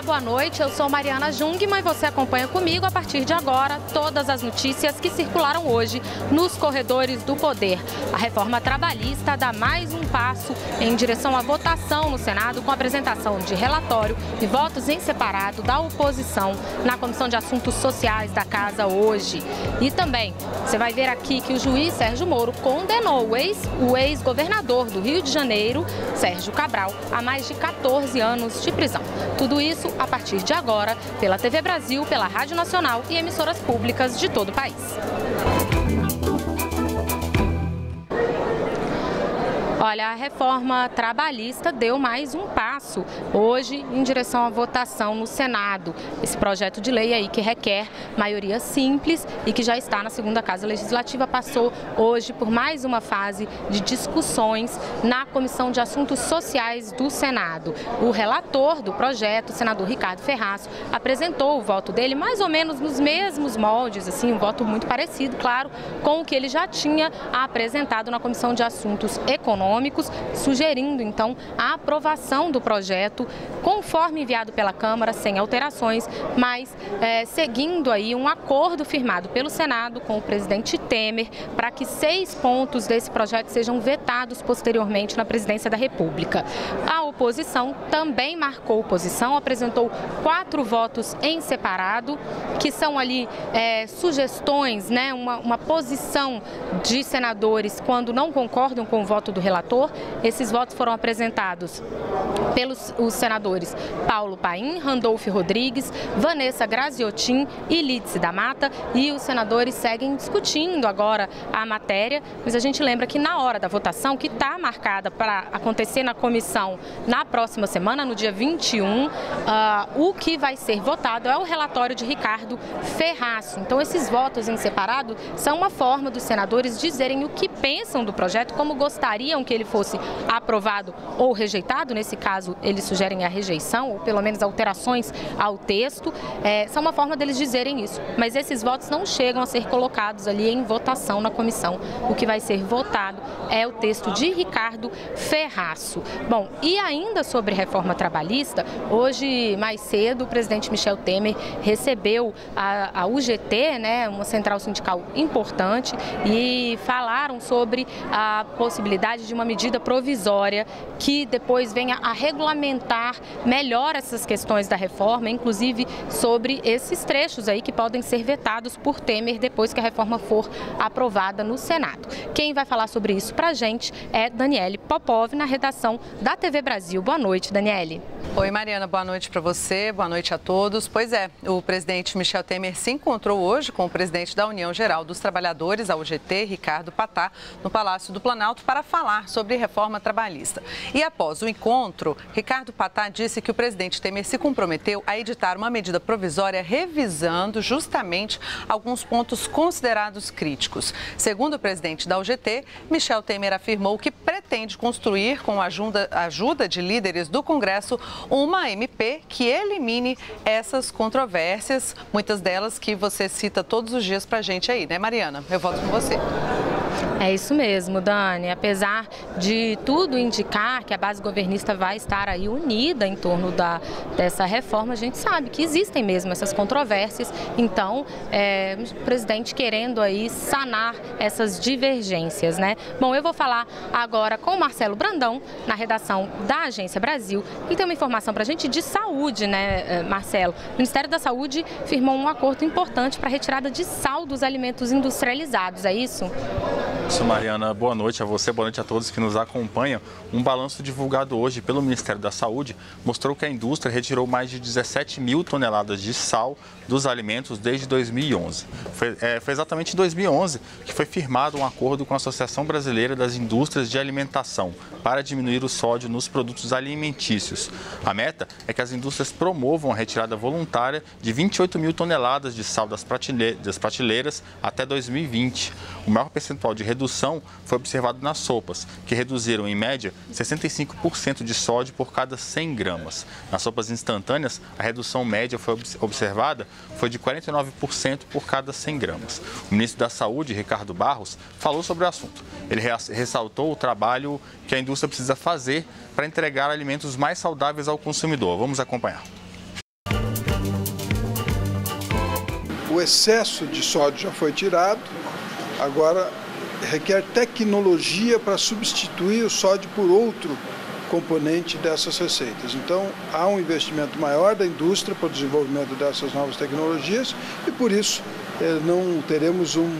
Olá, boa noite. Eu sou Mariana Jungmann e você acompanha comigo a partir de agora todas as notícias que circularam hoje nos corredores do poder. A reforma trabalhista dá mais um passo em direção à votação no Senado com a apresentação de relatório e votos em separado da oposição na Comissão de Assuntos Sociais da Casa hoje. E também você vai ver aqui que o juiz Sérgio Moro condenou o ex-governador do Rio de Janeiro, Sérgio Cabral, a mais de 14 anos de prisão. Tudo isso a partir de agora pela TV Brasil, pela Rádio Nacional e emissoras públicas de todo o país. Olha, a reforma trabalhista deu mais um passo hoje em direção à votação no Senado. Esse projeto de lei aí que requer maioria simples e que já está na segunda Casa Legislativa passou hoje por mais uma fase de discussões na Comissão de Assuntos Sociais do Senado. O relator do projeto, o senador Ricardo Ferraz, apresentou o voto dele mais ou menos nos mesmos moldes, assim, um voto muito parecido, claro, com o que ele já tinha apresentado na Comissão de Assuntos Econômicos, sugerindo então a aprovação do projeto conforme enviado pela Câmara, sem alterações, mas seguindo aí um acordo firmado pelo Senado com o presidente Temer para que 6 pontos desse projeto sejam vetados posteriormente na presidência da República. A oposição também marcou posição, apresentou 4 votos em separado, que são ali sugestões, né, uma posição de senadores quando não concordam com o voto do relator. Esses votos foram apresentados pelos os senadores Paulo Paim, Randolfo Rodrigues, Vanessa Graziotin e Lídice da Mata, e os senadores seguem discutindo agora a matéria, mas a gente lembra que na hora da votação, que está marcada para acontecer na comissão na próxima semana, no dia 21, o que vai ser votado é o relatório de Ricardo Ferraz. Então esses votos em separado são uma forma dos senadores dizerem o que pensam do projeto, como gostariam que ele fosse aprovado ou rejeitado. Nesse caso, eles sugerem a rejeição ou pelo menos alterações ao texto. São uma forma deles dizerem isso, mas esses votos não chegam a ser colocados ali em votação na comissão. O que vai ser votado é o texto de Ricardo Ferraz. Bom, e ainda sobre reforma trabalhista, hoje mais cedo o presidente Michel Temer recebeu a UGT, né, uma central sindical importante, e falaram sobre a possibilidade de uma medida provisória que depois venha a regulamentar melhor essas questões da reforma, inclusive sobre esses trechos aí que podem ser vetados por Temer depois que a reforma for aprovada no Senado. Quem vai falar sobre isso pra gente é Daniele Popov, na redação da TV Brasil. Boa noite, Daniele. Oi, Mariana, boa noite para você, boa noite a todos. Pois é, o presidente Michel Temer se encontrou hoje com o presidente da União Geral dos Trabalhadores, a UGT, Ricardo Patat, no Palácio do Planalto para falar sobre reforma trabalhista. E após o encontro, Ricardo Patat disse que o presidente Temer se comprometeu a editar uma medida provisória revisando justamente alguns pontos considerados críticos. Segundo o presidente da UGT, Michel Temer afirmou que pretende construir, com a ajuda de líderes do Congresso, uma MP que elimine essas controvérsias, muitas delas que você cita todos os dias pra gente aí, né, Mariana? Eu volto com você. É isso mesmo, Dani. Apesar de tudo indicar que a base governista vai estar aí unida em torno dessa reforma, a gente sabe que existem mesmo essas controvérsias. Então, o presidente querendo aí sanar essas divergências, né? Bom, eu vou falar agora com o Marcelo Brandão, na redação da Agência Brasil, e tem uma informação para a gente de saúde, né, Marcelo? O Ministério da Saúde firmou um acordo importante para a retirada de sal dos alimentos industrializados, é isso? Isso, Mariana. Boa noite a você, boa noite a todos que nos acompanham. Um balanço divulgado hoje pelo Ministério da Saúde mostrou que a indústria retirou mais de 17 mil toneladas de sal dos alimentos desde 2011. Foi exatamente em 2011 que foi firmado um acordo com a Associação Brasileira das Indústrias de Alimentação para diminuir o sódio nos produtos alimentícios. A meta é que as indústrias promovam a retirada voluntária de 28 mil toneladas de sal das prateleiras até 2020. O maior percentual de redução foi observado nas sopas, que reduziram em média 65% de sódio por cada 100 gramas. Nas sopas instantâneas, a redução média observada foi de 49% por cada 100 gramas. O ministro da Saúde, Ricardo Barros, falou sobre o assunto. Ele ressaltou o trabalho que a indústria precisa fazer para entregar alimentos mais saudáveis ao consumidor. Vamos acompanhar. o excesso de sódio já foi tirado, agora requer tecnologia para substituir o sódio por outro componente dessas receitas. Então, há um investimento maior da indústria para o desenvolvimento dessas novas tecnologias e, por isso, não teremos um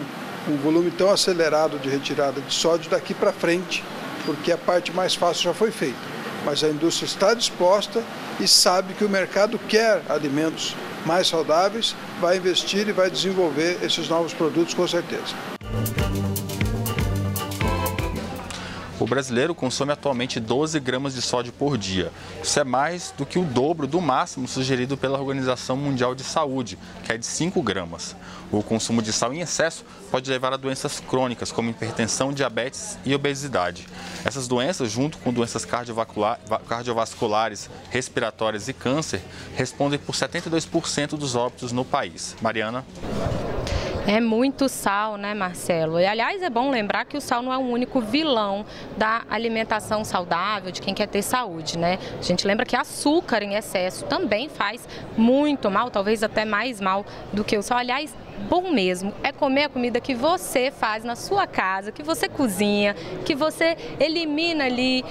volume tão acelerado de retirada de sódio daqui para frente, porque a parte mais fácil já foi feita. Mas a indústria está disposta e sabe que o mercado quer alimentos mais saudáveis, vai investir e vai desenvolver esses novos produtos com certeza. O brasileiro consome atualmente 12 gramas de sódio por dia. Isso é mais do que o dobro do máximo sugerido pela Organização Mundial de Saúde, que é de 5 gramas. O consumo de sal em excesso pode levar a doenças crônicas, como hipertensão, diabetes e obesidade. Essas doenças, junto com doenças cardiovasculares, respiratórias e câncer, respondem por 72% dos óbitos no país. Mariana? É muito sal, né, Marcelo? E, aliás, é bom lembrar que o sal não é o único vilão da alimentação saudável, de quem quer ter saúde, né? A gente lembra que açúcar em excesso também faz muito mal, talvez até mais mal do que o sal. Aliás, bom mesmo é comer a comida que você faz na sua casa, que você cozinha, que você elimina ali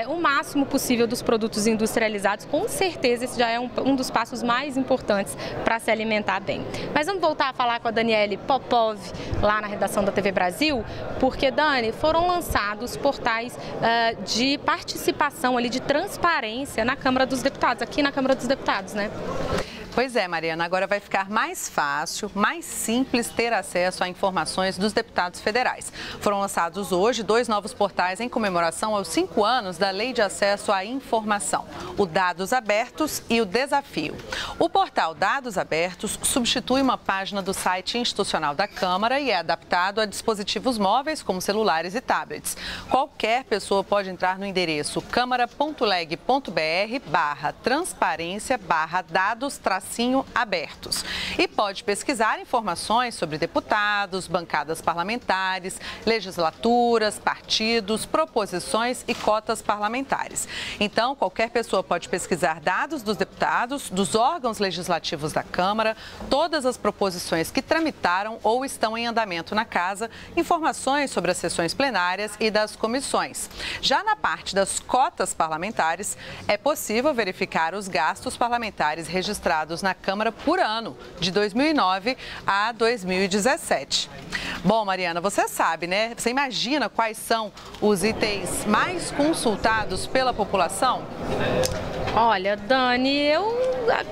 o máximo possível dos produtos industrializados. Com certeza esse já é um dos passos mais importantes para se alimentar bem. Mas vamos voltar a falar com a Daniele Popov, lá na redação da TV Brasil, porque, Dani, foram lançados portais de participação ali, de transparência na Câmara dos Deputados, aqui na Câmara dos Deputados, né? Pois é, Mariana, agora vai ficar mais fácil, mais simples ter acesso a informações dos deputados federais. Foram lançados hoje 2 novos portais em comemoração aos 5 anos da Lei de Acesso à Informação, o Dados Abertos e o Desafio. O portal Dados Abertos substitui uma página do site institucional da Câmara e é adaptado a dispositivos móveis como celulares e tablets. Qualquer pessoa pode entrar no endereço câmara.leg.br/transparência/dados-abertos e pode pesquisar informações sobre deputados, bancadas parlamentares, legislaturas, partidos, proposições e cotas parlamentares. Então, qualquer pessoa pode pesquisar dados dos deputados, dos órgãos legislativos da Câmara, todas as proposições que tramitaram ou estão em andamento na Casa, informações sobre as sessões plenárias e das comissões. Já na parte das cotas parlamentares, é possível verificar os gastos parlamentares registrados na Câmara por ano, de 2009 a 2017. Bom, Mariana, você sabe, né? Você imagina quais são os itens mais consultados pela população? Olha, Dani,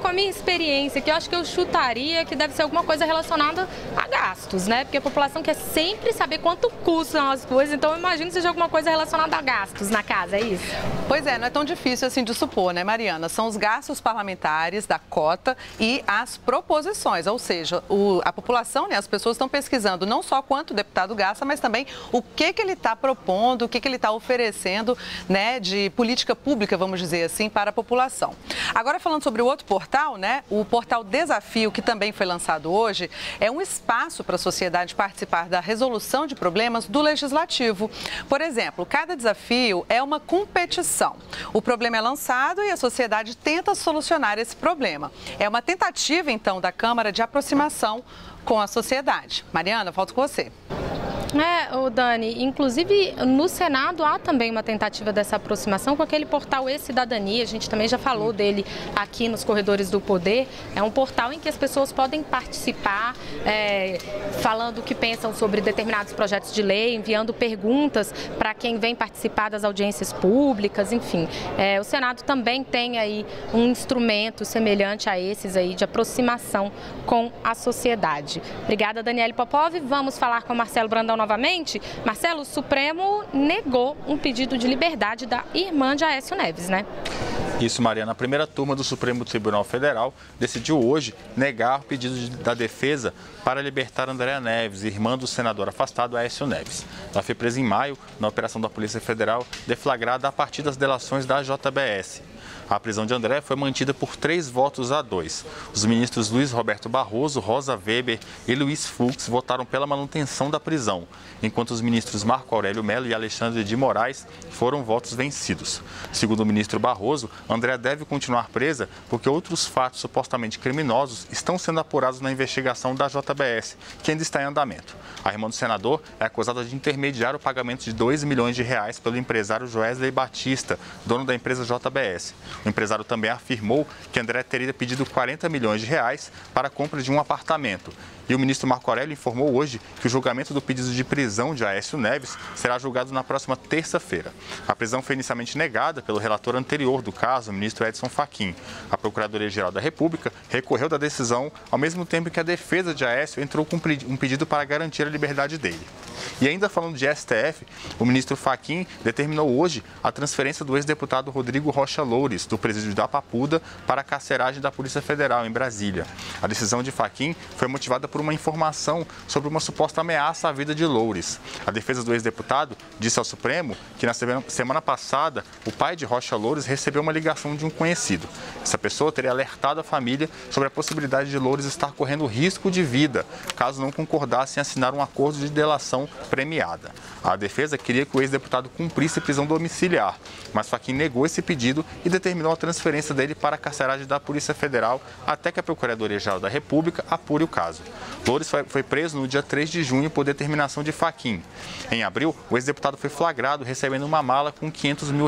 com a minha experiência aqui, eu acho que eu chutaria que deve ser alguma coisa relacionada a gastos, né? Porque a população quer sempre saber quanto custam as coisas, então eu imagino que seja alguma coisa relacionada a gastos na casa, é isso? Pois é, não é tão difícil assim de supor, né, Mariana? São os gastos parlamentares da cota e as proposições, ou seja, a população, né, as pessoas estão pesquisando não só quanto o deputado gasta, mas também o que ele está propondo, o que ele está oferecendo, né, de política pública, vamos dizer assim, para a população. Agora, falando sobre o outro portal, né, o portal Desafio, que também foi lançado hoje, é um espaço para a sociedade participar da resolução de problemas do Legislativo. Por exemplo, cada desafio é uma competição. O problema é lançado e a sociedade tenta solucionar esse problema. É uma tentativa, então, da Câmara de aproximação com a sociedade. Mariana, volto com você. Dani, inclusive no Senado há também uma tentativa dessa aproximação com aquele portal E-Cidadania, a gente também já falou dele aqui nos Corredores do Poder. É um portal em que as pessoas podem participar, falando o que pensam sobre determinados projetos de lei, enviando perguntas para quem vem participar das audiências públicas, enfim. O Senado também tem aí um instrumento semelhante a esses aí de aproximação com a sociedade. Obrigada, Daniele Popov. Vamos falar com Marcelo Brandão novamente. Marcelo, o Supremo negou um pedido de liberdade da irmã de Aécio Neves, né? Isso, Mariana. A primeira turma do Supremo Tribunal Federal decidiu hoje negar o pedido da defesa para libertar Andréa Neves, irmã do senador afastado Aécio Neves. Ela foi presa em maio na operação da Polícia Federal, deflagrada a partir das delações da JBS. A prisão de André foi mantida por 3 votos a 2. Os ministros Luiz Roberto Barroso, Rosa Weber e Luiz Fux votaram pela manutenção da prisão, enquanto os ministros Marco Aurélio Mello e Alexandre de Moraes foram votos vencidos. Segundo o ministro Barroso, André deve continuar presa porque outros fatos supostamente criminosos estão sendo apurados na investigação da JBS, que ainda está em andamento. A irmã do senador é acusada de intermediar o pagamento de R$2 milhões pelo empresário Joesley Batista, dono da empresa JBS. O empresário também afirmou que André teria pedido R$40 milhões para a compra de um apartamento. E o ministro Marco Aurélio informou hoje que o julgamento do pedido de prisão de Aécio Neves será julgado na próxima terça-feira. A prisão foi inicialmente negada pelo relator anterior do caso, o ministro Edson Fachin. A Procuradoria-Geral da República recorreu da decisão, ao mesmo tempo que a defesa de Aécio entrou com um pedido para garantir a liberdade dele. E ainda falando de STF, o ministro Fachin determinou hoje a transferência do ex-deputado Rodrigo Rocha Loures, do presídio da Papuda, para a carceragem da Polícia Federal, em Brasília. A decisão de Fachin foi motivada por uma informação sobre uma suposta ameaça à vida de Loures. A defesa do ex-deputado disse ao Supremo que na semana passada o pai de Rocha Loures recebeu uma ligação de um conhecido. Essa pessoa teria alertado a família sobre a possibilidade de Loures estar correndo risco de vida, caso não concordasse em assinar um acordo de delação premiada. A defesa queria que o ex-deputado cumprisse prisão domiciliar, mas Fachin negou esse pedido e determinou a transferência dele para a carceragem da Polícia Federal até que a Procuradoria-Geral da República apure o caso. Loures foi preso no dia 3 de junho por determinação de Fachin. Em abril, o ex-deputado foi flagrado recebendo uma mala com R$500 mil.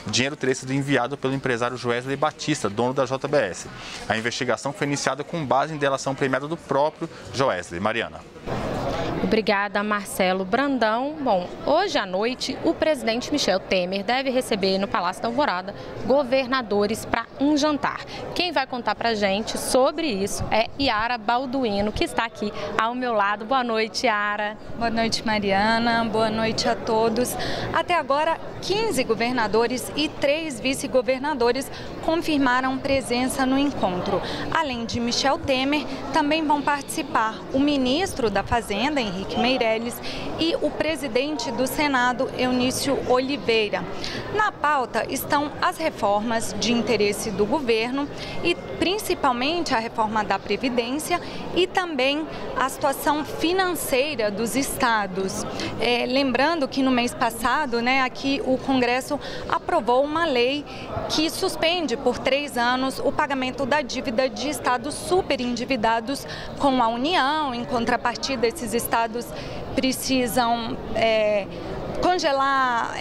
O dinheiro teria sido enviado pelo empresário Joesley Batista, dono da JBS. A investigação foi iniciada com base em delação premiada do próprio Joesley. Mariana. Obrigada, Marcelo Brandão. Bom, hoje à noite, o presidente Michel Temer deve receber no Palácio da Alvorada governadores para um jantar. Quem vai contar para a gente sobre isso é Yara Balduino, que está aqui ao meu lado. Boa noite, Yara. Boa noite, Mariana. Boa noite a todos. Até agora, 15 governadores e 3 vice-governadores confirmaram presença no encontro. Além de Michel Temer, também vão participar o ministro da Fazenda, Henrique Meirelles, e o presidente do Senado, Eunício Oliveira. Na pauta estão as reformas de interesse do governo e principalmente a reforma da Previdência e também a situação financeira dos estados. Lembrando que no mês passado, aqui o Congresso aprovou uma lei que suspende por 3 anos o pagamento da dívida de estados superendividados com a União. Em contrapartida, esses estados precisam congelar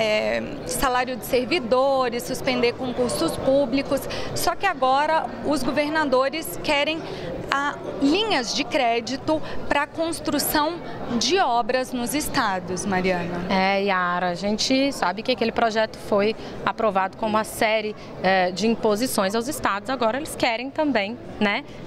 salário de servidores, suspender concursos públicos. Só que agora os governadores querem linhas de crédito para a construção de obras nos estados, Mariana. Yara, a gente sabe que aquele projeto foi aprovado com uma série de imposições aos estados. Agora eles querem também,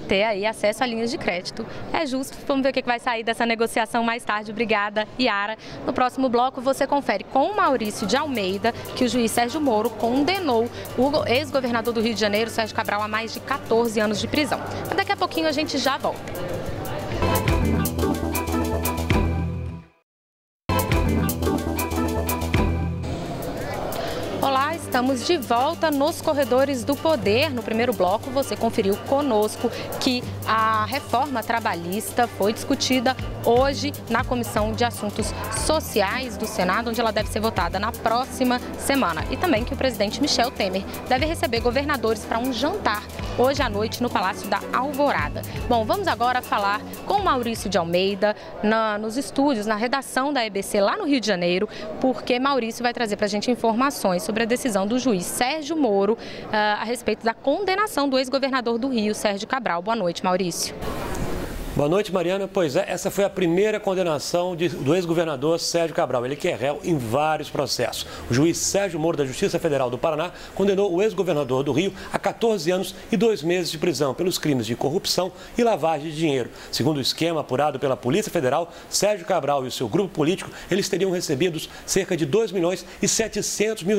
ter aí acesso a linhas de crédito. É justo. Vamos ver o que vai sair dessa negociação mais tarde. Obrigada, Yara. No próximo bloco você confere com o Maurício de Almeida que o juiz Sérgio Moro condenou o ex-governador do Rio de Janeiro, Sérgio Cabral, a mais de 14 anos de prisão. Mas daqui a pouquinho a gente já volta. Olá, estamos de volta nos Corredores do Poder. No primeiro bloco, você conferiu conosco que a reforma trabalhista foi discutida hoje na Comissão de Assuntos Sociais do Senado, onde ela deve ser votada na próxima semana. E também que o presidente Michel Temer deve receber governadores para um jantar hoje à noite no Palácio da Alvorada. Bom, vamos agora falar com o Maurício de Almeida nos estúdios, na redação da EBC lá no Rio de Janeiro, porque Maurício vai trazer para a gente informações sobre a decisão do juiz Sérgio Moro a respeito da condenação do ex-governador do Rio, Sérgio Cabral. Boa noite, Maurício. Boa noite, Mariana. Pois é, essa foi a primeira condenação do ex-governador Sérgio Cabral. Ele que é réu em vários processos. O juiz Sérgio Moro, da Justiça Federal do Paraná, condenou o ex-governador do Rio a 14 anos e 2 meses de prisão pelos crimes de corrupção e lavagem de dinheiro. Segundo o esquema apurado pela Polícia Federal, Sérgio Cabral e o seu grupo político, eles teriam recebido cerca de R$2 milhões e 700 mil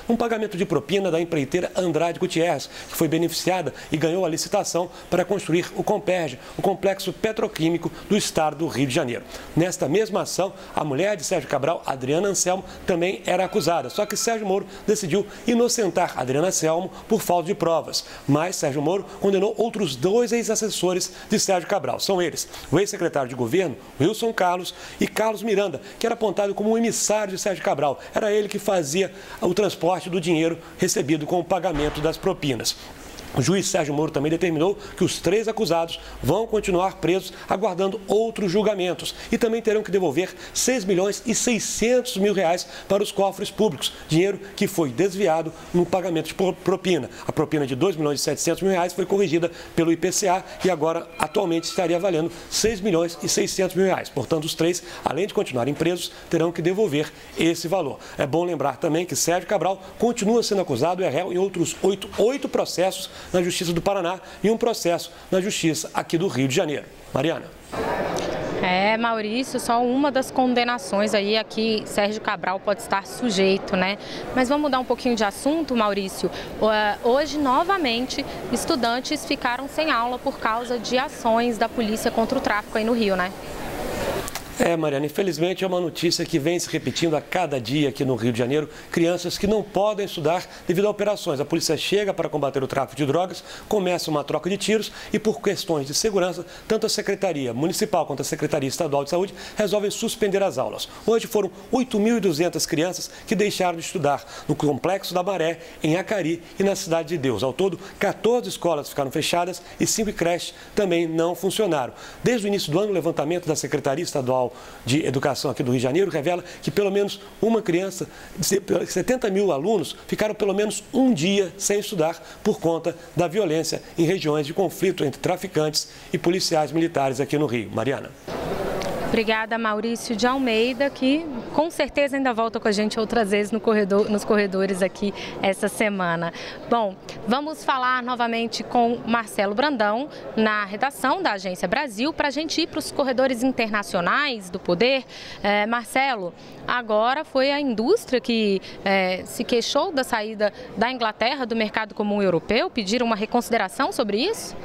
num pagamento de propina da empreiteira Andrade Gutierrez, que foi beneficiada e ganhou a licitação para construir o Comperj, o Complexo petroquímico do estado do Rio de Janeiro. Nesta mesma ação, a mulher de Sérgio Cabral, Adriana Anselmo, também era acusada. Só que Sérgio Moro decidiu inocentar Adriana Anselmo por falta de provas. Mas Sérgio Moro condenou outros 2 ex-assessores de Sérgio Cabral. São eles o ex-secretário de governo, Wilson Carlos, e Carlos Miranda, que era apontado como um emissário de Sérgio Cabral. Era ele que fazia o transporte do dinheiro recebido com o pagamento das propinas. O juiz Sérgio Moro também determinou que os 3 acusados vão continuar presos aguardando outros julgamentos e também terão que devolver 6 milhões e 600 mil reais para os cofres públicos, dinheiro que foi desviado no pagamento de propina. A propina de 2 milhões e 700 mil reais foi corrigida pelo IPCA e agora atualmente estaria valendo 6 milhões e 600 mil reais. Portanto, os 3, além de continuarem presos, terão que devolver esse valor. É bom lembrar também que Sérgio Cabral continua sendo acusado e é réu em outros 8 processos na Justiça do Paraná e um processo na Justiça aqui do Rio de Janeiro. Mariana. Maurício, só uma das condenações aí a que Sérgio Cabral pode estar sujeito, né? Mas vamos mudar um pouquinho de assunto, Maurício. Hoje, novamente, estudantes ficaram sem aula por causa de ações da polícia contra o tráfico aí no Rio, né? Mariana, infelizmente é uma notícia que vem se repetindo a cada dia aqui no Rio de Janeiro. Crianças que não podem estudar devido a operações. A polícia chega para combater o tráfico de drogas, começa uma troca de tiros e, por questões de segurança, tanto a Secretaria Municipal quanto a Secretaria Estadual de Saúde resolvem suspender as aulas. Hoje foram 8.200 crianças que deixaram de estudar no Complexo da Maré, em Acari e na Cidade de Deus. Ao todo, 14 escolas ficaram fechadas e 5 creches também não funcionaram. Desde o início do ano, o levantamento da Secretaria Estadual de Educação aqui do Rio de Janeiro revela que pelo menos uma criança, 70 mil alunos, ficaram pelo menos um dia sem estudar por conta da violência em regiões de conflito entre traficantes e policiais militares aqui no Rio. Mariana. Obrigada, Maurício de Almeida, que com certeza ainda volta com a gente outras vezes nos corredores aqui essa semana. Bom, vamos falar novamente com Marcelo Brandão, na redação da Agência Brasil, para a gente ir para os corredores internacionais do poder. Marcelo, agora foi a indústria que se queixou da saída da Inglaterra do mercado comum europeu, pediram uma reconsideração sobre isso?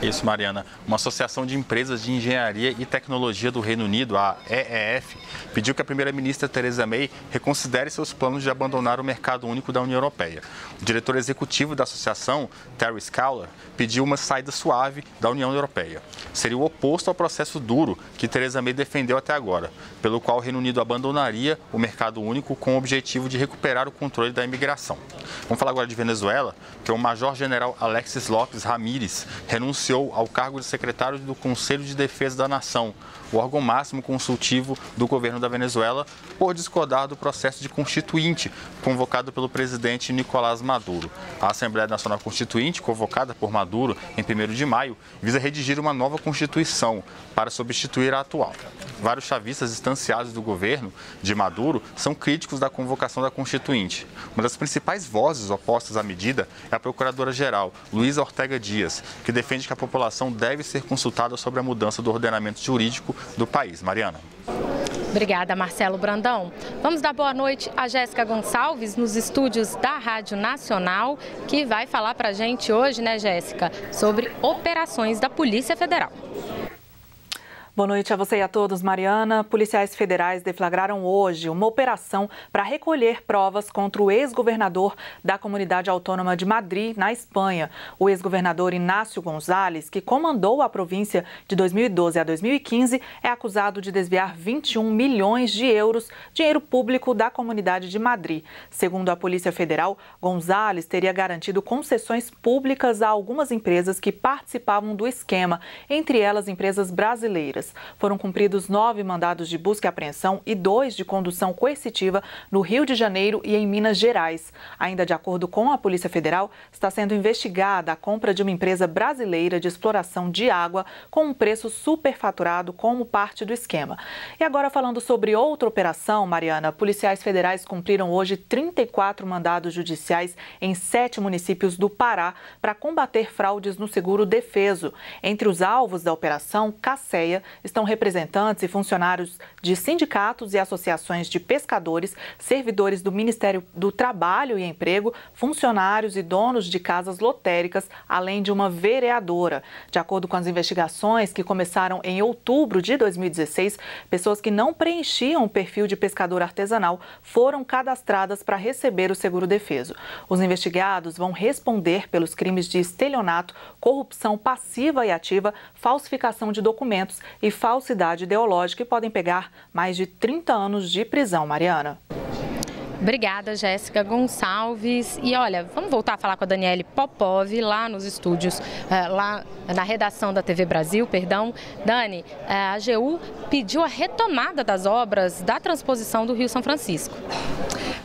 Isso, Mariana. Uma associação de empresas de engenharia e tecnologia do Reino Unido, a EEF, pediu que a primeira-ministra Theresa May reconsidere seus planos de abandonar o mercado único da União Europeia. O diretor executivo da associação, Terry Scoular, pediu uma saída suave da União Europeia. Seria o oposto ao processo duro que Theresa May defendeu até agora, pelo qual o Reino Unido abandonaria o mercado único com o objetivo de recuperar o controle da imigração. Vamos falar agora de Venezuela, que o major-general Alexis Lopes Ramírez renunciou ao cargo de secretário do Conselho de Defesa da Nação, o órgão máximo consultivo do governo da Venezuela, por discordar do processo de constituinte convocado pelo presidente Nicolás Maduro. A Assembleia Nacional Constituinte, convocada por Maduro em 1º de maio, visa redigir uma nova Constituição para substituir a atual. Vários chavistas distanciados do governo de Maduro são críticos da convocação da Constituinte. Uma das principais vozes opostas à medida é a procuradora-geral, Luísa Ortega Dias, que defende que a população deve ser consultada sobre a mudança do ordenamento jurídico do país. Mariana. Obrigada, Marcelo Brandão. Vamos dar boa noite a Jéssica Gonçalves, nos estúdios da Rádio Nacional, que vai falar para a gente hoje, né, Jéssica, sobre operações da Polícia Federal. Boa noite a você e a todos, Mariana. Policiais federais deflagraram hoje uma operação para recolher provas contra o ex-governador da Comunidade Autônoma de Madrid, na Espanha. O ex-governador Inácio González, que comandou a província de 2012 a 2015, é acusado de desviar 21 milhões de euros, dinheiro público da Comunidade de Madrid. Segundo a Polícia Federal, González teria garantido concessões públicas a algumas empresas que participavam do esquema, entre elas empresas brasileiras. Foram cumpridos 9 mandados de busca e apreensão e 2 de condução coercitiva no Rio de Janeiro e em Minas Gerais. Ainda de acordo com a Polícia Federal, está sendo investigada a compra de uma empresa brasileira de exploração de água com um preço superfaturado como parte do esquema. E agora falando sobre outra operação, Mariana, policiais federais cumpriram hoje 34 mandados judiciais em 7 municípios do Pará para combater fraudes no seguro defeso. Entre os alvos da operação, Cássia estão representantes e funcionários de sindicatos e associações de pescadores, servidores do Ministério do Trabalho e Emprego, funcionários e donos de casas lotéricas, além de uma vereadora. De acordo com as investigações que começaram em outubro de 2016, pessoas que não preenchiam o perfil de pescador artesanal foram cadastradas para receber o seguro-defeso. Os investigados vão responder pelos crimes de estelionato, corrupção passiva e ativa, falsificação de documentos e falsidade ideológica e podem pegar mais de 30 anos de prisão. Mariana. Obrigada, Jéssica Gonçalves. E olha, vamos voltar a falar com a Daniele Popov lá nos estúdios, lá na redação da TV Brasil, perdão. Dani, a AGU pediu a retomada das obras da transposição do Rio São Francisco.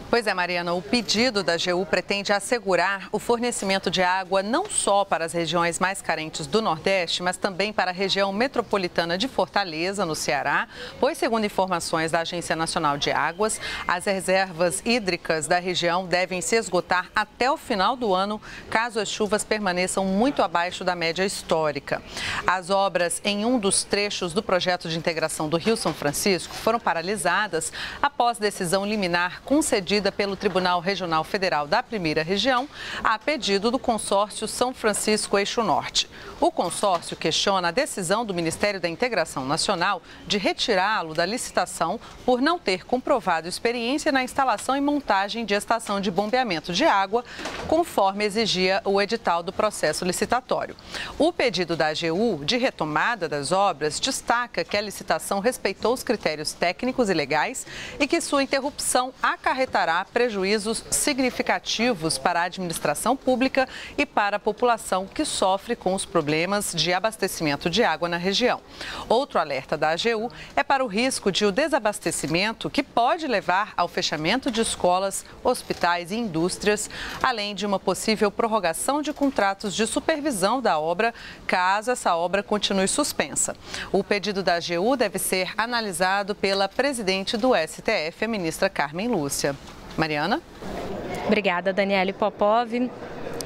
Pois é, Mariana, o pedido da AGU pretende assegurar o fornecimento de água não só para as regiões mais carentes do Nordeste, mas também para a região metropolitana de Fortaleza, no Ceará, pois, segundo informações da Agência Nacional de Águas, as reservas hídricas da região devem se esgotar até o final do ano, caso as chuvas permaneçam muito abaixo da média histórica. As obras em um dos trechos do projeto de integração do Rio São Francisco foram paralisadas após decisão liminar concedida pelo Tribunal Regional Federal da Primeira Região, a pedido do consórcio São Francisco Eixo Norte. O consórcio questiona a decisão do Ministério da Integração Nacional de retirá-lo da licitação por não ter comprovado experiência na instalação e montagem de estação de bombeamento de água, conforme exigia o edital do processo licitatório. O pedido da AGU de retomada das obras destaca que a licitação respeitou os critérios técnicos e legais e que sua interrupção acarretará prejuízos significativos para a administração pública e para a população que sofre com os problemas de abastecimento de água na região. Outro alerta da AGU é para o risco de o desabastecimento que pode levar ao fechamento de escolas, hospitais e indústrias, além de uma possível prorrogação de contratos de supervisão da obra, caso essa obra continue suspensa. O pedido da AGU deve ser analisado pela presidente do STF, a ministra Carmen Lúcia. Mariana? Obrigada, Daniele Popov.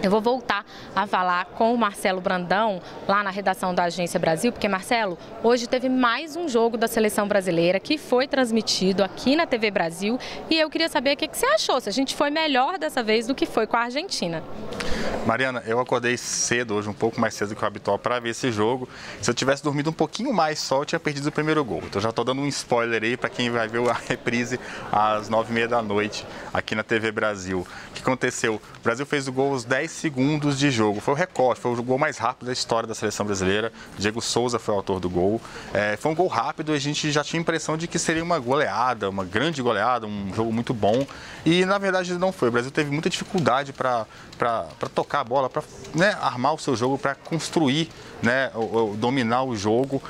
Eu vou voltar a falar com o Marcelo Brandão, lá na redação da Agência Brasil, porque, Marcelo, hoje teve mais um jogo da Seleção Brasileira que foi transmitido aqui na TV Brasil e eu queria saber o que você achou, se a gente foi melhor dessa vez do que foi com a Argentina. Mariana, eu acordei cedo hoje, um pouco mais cedo do que o habitual, para ver esse jogo. Se eu tivesse dormido um pouquinho mais só, eu tinha perdido o primeiro gol. Então já estou dando um spoiler aí para quem vai ver a reprise às 9h30 da noite aqui na TV Brasil. O que aconteceu? O Brasil fez o gol aos 10 segundos de jogo. Foi o recorde, foi o gol mais rápido da história da Seleção Brasileira. Diego Souza foi o autor do gol. Foi um gol rápido e a gente já tinha a impressão de que seria uma goleada, uma grande goleada, um jogo muito bom. E na verdade não foi. O Brasil teve muita dificuldade para tocar a bola, para armar o seu jogo, para construir, dominar o jogo,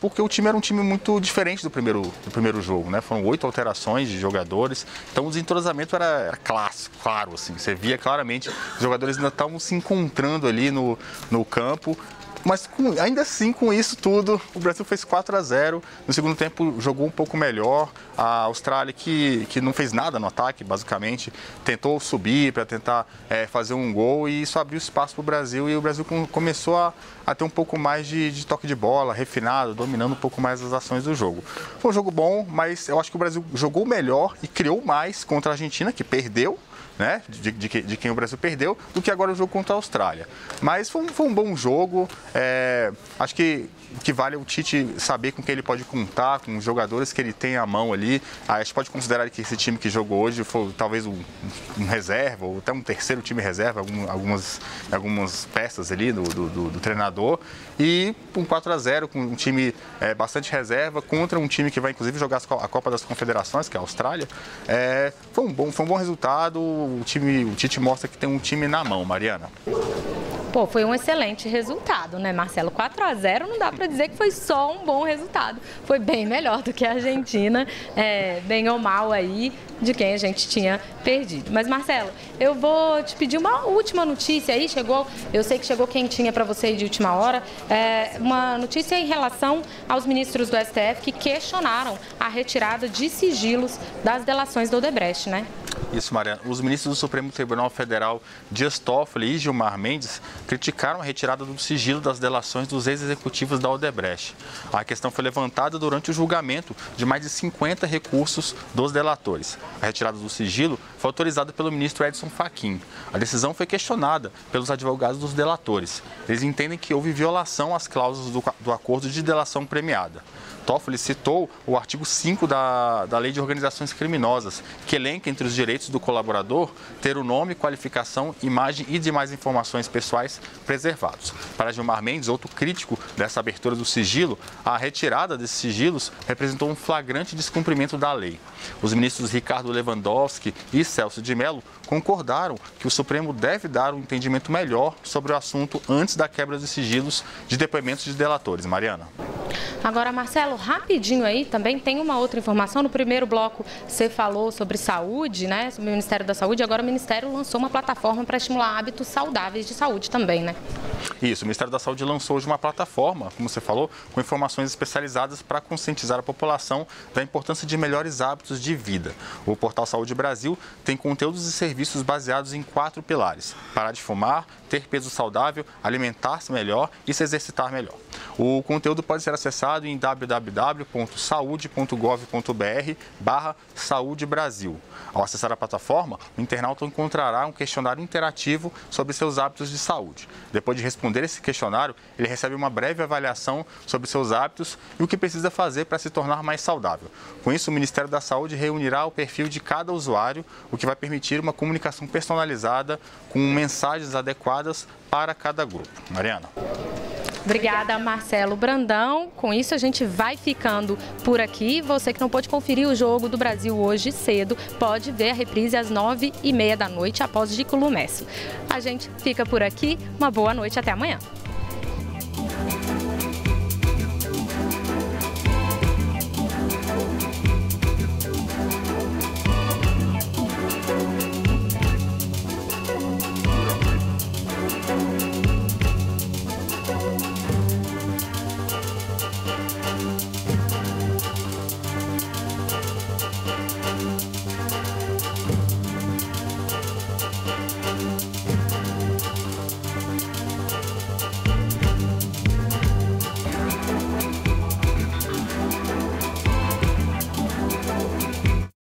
porque o time era um time muito diferente do primeiro jogo, né? Foram 8 alterações de jogadores, então o desentrosamento era clássico, claro, assim, você via claramente os jogadores ainda estavam se encontrando ali no campo. Mas ainda assim, com isso tudo, o Brasil fez 4-0. No segundo tempo, jogou um pouco melhor. A Austrália, que não fez nada no ataque, basicamente, tentou subir para tentar fazer um gol e isso abriu espaço para o Brasil. E o Brasil começou a ter um pouco mais de toque de bola, refinado, dominando um pouco mais as ações do jogo. Foi um jogo bom, mas eu acho que o Brasil jogou melhor e criou mais contra a Argentina, que perdeu. Né, de quem o Brasil perdeu, do que agora o jogo contra a Austrália. Mas foi um bom jogo, acho que vale o Tite saber com quem ele pode contar, com os jogadores que ele tem à mão ali. A gente pode considerar que esse time que jogou hoje foi talvez um reserva, ou até um terceiro time reserva, algumas peças ali do treinador. E um 4-0 com um time bastante reserva contra um time que vai inclusive jogar a Copa das Confederações, que é a Austrália. Foi um bom resultado. O Tite mostra que tem um time na mão, Mariana. Pô, foi um excelente resultado, né, Marcelo? 4-0 não dá para dizer que foi só um bom resultado. Foi bem melhor do que a Argentina, bem ou mal aí, de quem a gente tinha perdido. Mas, Marcelo, eu vou te pedir uma última notícia aí. Eu sei que chegou quentinha para você de última hora. Uma notícia em relação aos ministros do STF que questionaram a retirada de sigilos das delações do Odebrecht, né? Isso, Mariana. Os ministros do Supremo Tribunal Federal, Dias Toffoli e Gilmar Mendes, criticaram a retirada do sigilo das delações dos ex-executivos da Odebrecht. A questão foi levantada durante o julgamento de mais de 50 recursos dos delatores. A retirada do sigilo foi autorizada pelo ministro Edson Fachin. A decisão foi questionada pelos advogados dos delatores. Eles entendem que houve violação às cláusulas do acordo de delação premiada. Toffoli citou o artigo 5 da Lei de Organizações Criminosas, que elenca entre os direitos do colaborador ter o nome, qualificação, imagem e demais informações pessoais preservados. Para Gilmar Mendes, outro crítico dessa abertura do sigilo, a retirada desses sigilos representou um flagrante descumprimento da lei. Os ministros Ricardo Lewandowski e Celso de Mello concordaram que o Supremo deve dar um entendimento melhor sobre o assunto antes da quebra de sigilos de depoimentos de delatores. Mariana. Agora, Marcelo, rapidinho aí, também tem uma outra informação. No primeiro bloco você falou sobre saúde, né? Sobre o Ministério da Saúde. Agora o Ministério lançou uma plataforma para estimular hábitos saudáveis de saúde também, né? Isso, o Ministério da Saúde lançou hoje uma plataforma, como você falou, com informações especializadas para conscientizar a população da importância de melhores hábitos de vida. O portal Saúde Brasil tem conteúdos e serviços baseados em 4 pilares: parar de fumar, ter peso saudável, alimentar-se melhor e se exercitar melhor. O conteúdo pode ser acessado em www.saude.gov.br/Saúde Brasil. Ao acessar a plataforma, o internauta encontrará um questionário interativo sobre seus hábitos de saúde. Depois de responder esse questionário, ele recebe uma breve avaliação sobre seus hábitos e o que precisa fazer para se tornar mais saudável. Com isso, o Ministério da Saúde reunirá o perfil de cada usuário, o que vai permitir uma comunicação personalizada com mensagens adequadas para cada grupo. Mariana. Obrigada, Marcelo Brandão. Com isso, a gente vai ficando por aqui. Você que não pôde conferir o jogo do Brasil hoje cedo, pode ver a reprise às 9h30 da noite, após Gico Lumesso. A gente fica por aqui. Uma boa noite. Até amanhã.